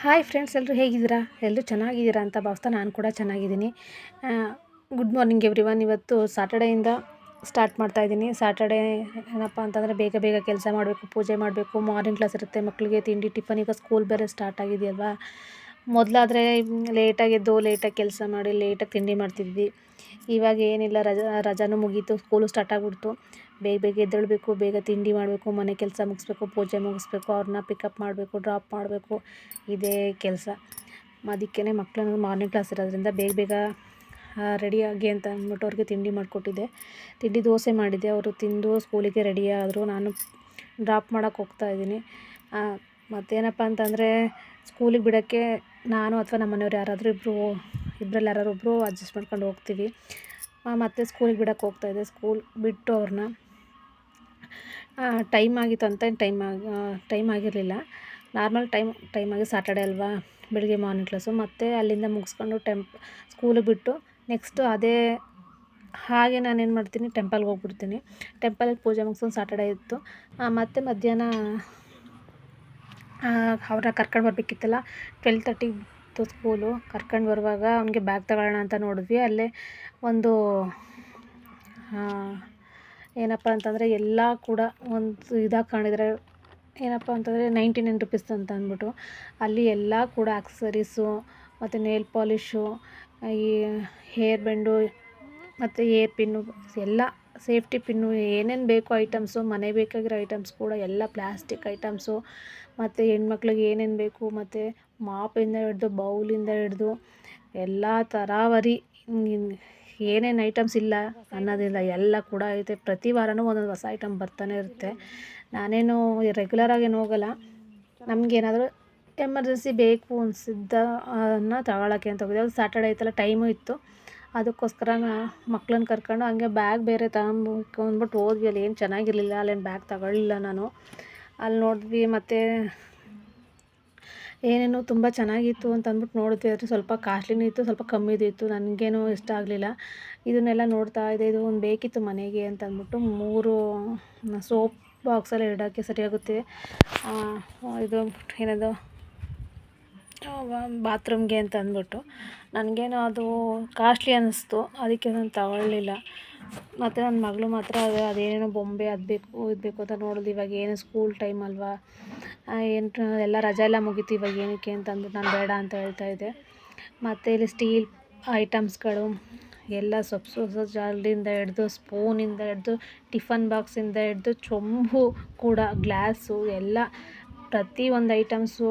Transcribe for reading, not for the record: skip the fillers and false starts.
Hi friends, ಎಲ್ಲರೂ ಹೇಗಿದ್ದೀರಾ? ಎಲ್ಲರೂ ಚೆನ್ನಾಗಿದ್ದೀರಾ ಅಂತ ಭಾವಿಸ್ತಾ ನಾನು ಕೂಡ ಚೆನ್ನಾಗಿದ್ದೀನಿ. Good morning everyone. ಇವತ್ತು ಸಾಟರ್ಡೆಯಿಂದ ಸ್ಟಾರ್ಟ್ ಮಾಡ್ತಾಯಿದ್ದೀನಿ. ಸಾಟರ್ಡೇ ಏನಪ್ಪ ಅಂತಂದರೆ ಬೇಗ ಬೇಗ ಕೆಲಸ ಮಾಡಬೇಕು, ಪೂಜೆ ಮಾಡಬೇಕು, ಮಾರ್ನಿಂಗ್ ಕ್ಲಾಸ್ ಇರುತ್ತೆ, ಮಕ್ಕಳಿಗೆ ತಿಂಡಿ ಟಿಫನ್. ಈಗ ಸ್ಕೂಲ್ ಬೇರೆ ಸ್ಟಾರ್ಟ್ ಆಗಿದೆಯಲ್ವಾ. ಮೊದಲಾದರೆ ಲೇಟಾಗಿ ಎದ್ದು ಲೇಟಾಗಿ ಕೆಲಸ ಮಾಡಿ ಲೇಟಾಗಿ ತಿಂಡಿ ಮಾಡ್ತಿದ್ವಿ. ಇವಾಗ ಏನಿಲ್ಲ, ರಜಾನೂ ಮುಗೀತು, ಸ್ಕೂಲು ಸ್ಟಾರ್ಟ್ ಆಗಿಬಿಡ್ತು. ಬೇಗ ಬೇಗ ಎದ್ದೇಳಬೇಕು, ಬೇಗ ತಿಂಡಿ ಮಾಡಬೇಕು, ಮನೆ ಕೆಲಸ ಮುಗಿಸ್ಬೇಕು, ಪೂಜೆ ಮುಗಿಸ್ಬೇಕು, ಅವ್ರನ್ನ ಪಿಕಪ್ ಮಾಡಬೇಕು, ಡ್ರಾಪ್ ಮಾಡಬೇಕು, ಇದೇ ಕೆಲಸ. ಅದಕ್ಕೇ ಮಕ್ಕಳನ್ನು ಮಾರ್ನಿಂಗ್ ಕ್ಲಾಸ್ ಇರೋದ್ರಿಂದ ಬೇಗ ಬೇಗ ರೆಡಿಯಾಗಿ ಅಂತ ಅಂದ್ಬಿಟ್ಟು ಅವ್ರಿಗೆ ತಿಂಡಿ ಮಾಡಿಕೊಟ್ಟಿದ್ದೆ. ತಿಂಡಿ ದೋಸೆ ಮಾಡಿದ್ದೆ. ಅವರು ತಿಂದು ಸ್ಕೂಲಿಗೆ ರೆಡಿ ಆದರು. ನಾನು ಡ್ರಾಪ್ ಮಾಡೋಕ್ಕೆ ಹೋಗ್ತಾಯಿದ್ದೀನಿ. ಮತ್ತೇನಪ್ಪ ಅಂತಂದರೆ ಸ್ಕೂಲಿಗೆ ಬಿಡೋಕ್ಕೆ ನಾನು ಅಥವಾ ನಮ್ಮ ಮನೆಯವ್ರು ಯಾರಾದರೂ ಇಬ್ಬರಲ್ಲಿ ಯಾರಾದ್ರು ಒಬ್ಬರು ಅಡ್ಜಸ್ಟ್ ಮಾಡ್ಕೊಂಡು ಹೋಗ್ತೀವಿ. ಮತ್ತು ಸ್ಕೂಲಿಗೆ ಬಿಡೋಕ್ಕೆ ಹೋಗ್ತಾಯಿದ್ದೆ. ಸ್ಕೂಲ್ ಬಿಟ್ಟು ಅವ್ರನ್ನ ಟೈಮ್ ಆಗಿತ್ತು ಅಂತ ಟೈಮ್ ಆಗಿರಲಿಲ್ಲ. ನಾರ್ಮಲ್ ಟೈಮ್ ಆಗಿ ಸಾಟರ್ಡೆ ಅಲ್ವಾ, ಬೆಳಿಗ್ಗೆ ಮಾರ್ನಿಂಗ್ ಕ್ಲಾಸು. ಮತ್ತು ಅಲ್ಲಿಂದ ಮುಗಿಸ್ಕೊಂಡು ಸ್ಕೂಲಿಗೆ ಬಿಟ್ಟು ನೆಕ್ಸ್ಟು ಹಾಗೆ ನಾನೇನು ಮಾಡ್ತೀನಿ, ಟೆಂಪಲ್ಗೆ ಹೋಗ್ಬಿಡ್ತೀನಿ. ಟೆಂಪಲ್ಗೆ ಪೂಜೆ ಮುಗಿಸ್ಕೊಂಡು ಸಾಟರ್ಡೆ ಇತ್ತು. ಮತ್ತು ಮಧ್ಯಾಹ್ನ ಅವ್ರನ್ನ ಕರ್ಕೊಂಡು ಬರಬೇಕಿತ್ತಲ್ಲ. 12:30 ಇತ್ತು ಸ್ಕೂಲು. ಕರ್ಕೊಂಡು ಬರುವಾಗ ಅವನಿಗೆ ಬ್ಯಾಗ್ ತಗೊಳ್ಳೋಣ ಅಂತ ನೋಡಿದ್ವಿ. ಅಲ್ಲೇ ಒಂದು ಏನಪ್ಪ ಅಂತಂದರೆ ಎಲ್ಲ ಕೂಡ ಒಂದು ಇದಾಗಿ ಕಾಣಿದರೆ, ಏನಪ್ಪ ಅಂತಂದರೆ 99 ರುಪೀಸ್ ಅಂತ ಅಂದ್ಬಿಟ್ಟು ಅಲ್ಲಿ ಎಲ್ಲ ಕೂಡ ಆಕ್ಸರೀಸು ಮತ್ತು ನೇಲ್ ಪಾಲಿಶು, ಈ ಹೇರ್ ಬೆಂಡು ಮತ್ತು ಏರ್ ಪಿನ್ನು, ಎಲ್ಲ ಸೇಫ್ಟಿ ಪಿನ್ನು, ಏನೇನು ಬೇಕು ಐಟಮ್ಸು, ಮನೆ ಬೇಕಾಗಿರೋ ಐಟಮ್ಸ್ ಕೂಡ ಎಲ್ಲ ಪ್ಲಾಸ್ಟಿಕ್ ಐಟಮ್ಸು. ಮತ್ತು ಹೆಣ್ಮಕ್ಳಿಗೆ ಏನೇನು ಬೇಕು, ಮತ್ತು ಮಾಪಿಂದ ಹಿಡ್ದು ಬೌಲಿಂದ ಹಿಡ್ದು ಎಲ್ಲ ತರಾವರಿ ಏನೇನು ಐಟಮ್ಸ್ ಇಲ್ಲ ಅನ್ನೋದಿಲ್ಲ, ಎಲ್ಲ ಕೂಡ ಐತೆ. ಪ್ರತಿ ವಾರವೂ ಒಂದೊಂದು ಹೊಸ ಐಟಮ್ ಬರ್ತಾನೆ ಇರುತ್ತೆ. ನಾನೇನು ರೆಗ್ಯುಲರಾಗೇನು ಹೋಗಲ್ಲ. ನಮಗೇನಾದರೂ ಎಮರ್ಜೆನ್ಸಿ ಬೇಕು ಅನಿಸಿದ್ದನ್ನ ತಗೊಳ್ಳೋಕ್ಕೆ ಅಂತ ಹೋಗಿದ್ದೆ. ಅದು ಸಾಟರ್ಡೆ ಐತಲ್ಲ, ಟೈಮು ಇತ್ತು. ಅದಕ್ಕೋಸ್ಕರ ಮಕ್ಳನ್ನ ಕರ್ಕೊಂಡು ಹಂಗೆ ಬ್ಯಾಗ್ ಬೇರೆ ತಗೊಂಬೇಕು ಅಂದ್ಬಿಟ್ಟು ಹೋದ್ವಿ. ಅಲ್ಲಿ ಏನು ಚೆನ್ನಾಗಿರಲಿಲ್ಲ, ಅಲ್ಲೇನು ಬ್ಯಾಗ್ ತಗೊಳ್ಳಿಲ್ಲ ನಾನು. ಅಲ್ಲಿ ನೋಡಿದ್ವಿ, ಮತ್ತು ಏನೇನೋ ತುಂಬ ಚೆನ್ನಾಗಿತ್ತು ಅಂತ ಅಂದ್ಬಿಟ್ಟು ನೋಡಿದ್ವಿ. ಆದರೆ ಸ್ವಲ್ಪ ಕಾಸ್ಟ್ಲಿನೂ ಇತ್ತು, ಸ್ವಲ್ಪ ಕಮ್ಮಿದು ಇತ್ತು. ನನಗೇನು ಇಷ್ಟ ಆಗಲಿಲ್ಲ. ಇದನ್ನೆಲ್ಲ ನೋಡ್ತಾ ಇದ್ದೆ. ಇದು ಒಂದು ಬೇಕಿತ್ತು ಮನೆಗೆ ಅಂತ ಅಂದ್ಬಿಟ್ಟು 3 ಸೋಪ್ ಬಾಕ್ಸಲ್ಲಿ ಇಡೋಕ್ಕೆ ಸರಿಯಾಗುತ್ತೆ. ಇದು ಏನದು ಬಾತ್ರೂಮ್ಗೆ ಅಂತ ಅಂದ್ಬಿಟ್ಟು ನನಗೇನೋ ಅದು ಕಾಸ್ಟ್ಲಿ ಅನ್ನಿಸ್ತು. ಅದಕ್ಕೆ ನಾನು ತಗೊಳ್ಳಿಲ್ಲ. ಮತ್ತು ನನ್ನ ಮಗಳು ಮಾತ್ರ ಅದೇನೇನೋ ಬೊಂಬೆ ಅದು ಬೇಕು ಇದು ಬೇಕು ಅಂತ ನೋಡಿದ್ವಿ. ಇವಾಗ ಏನು ಸ್ಕೂಲ್ ಟೈಮ್ ಅಲ್ವಾ, ಎಲ್ಲ ರಜೆ ಎಲ್ಲ ಮುಗೀತು, ಇವಾಗ ಏನಕ್ಕೆ ಅಂತ ಅಂದ್ಬಿಟ್ಟು ನಾನು ಬೇಡ ಅಂತ ಹೇಳ್ತಾಯಿದ್ದೆ. ಮತ್ತು ಇಲ್ಲಿ ಸ್ಟೀಲ್ ಐಟಮ್ಸ್ಗಳು ಎಲ್ಲ ಸೊಪ್ಪು ಜಾಲಿಂದ ಹಿಡ್ದು, ಸ್ಪೂನಿಂದ ಹಿಡ್ದು, ಟಿಫನ್ ಬಾಕ್ಸಿಂದ ಹಿಡ್ದು, ಚೊಂಬು ಕೂಡ, ಗ್ಲಾಸು ಎಲ್ಲ ಪ್ರತಿ ಒಂದು ಐಟಮ್ಸು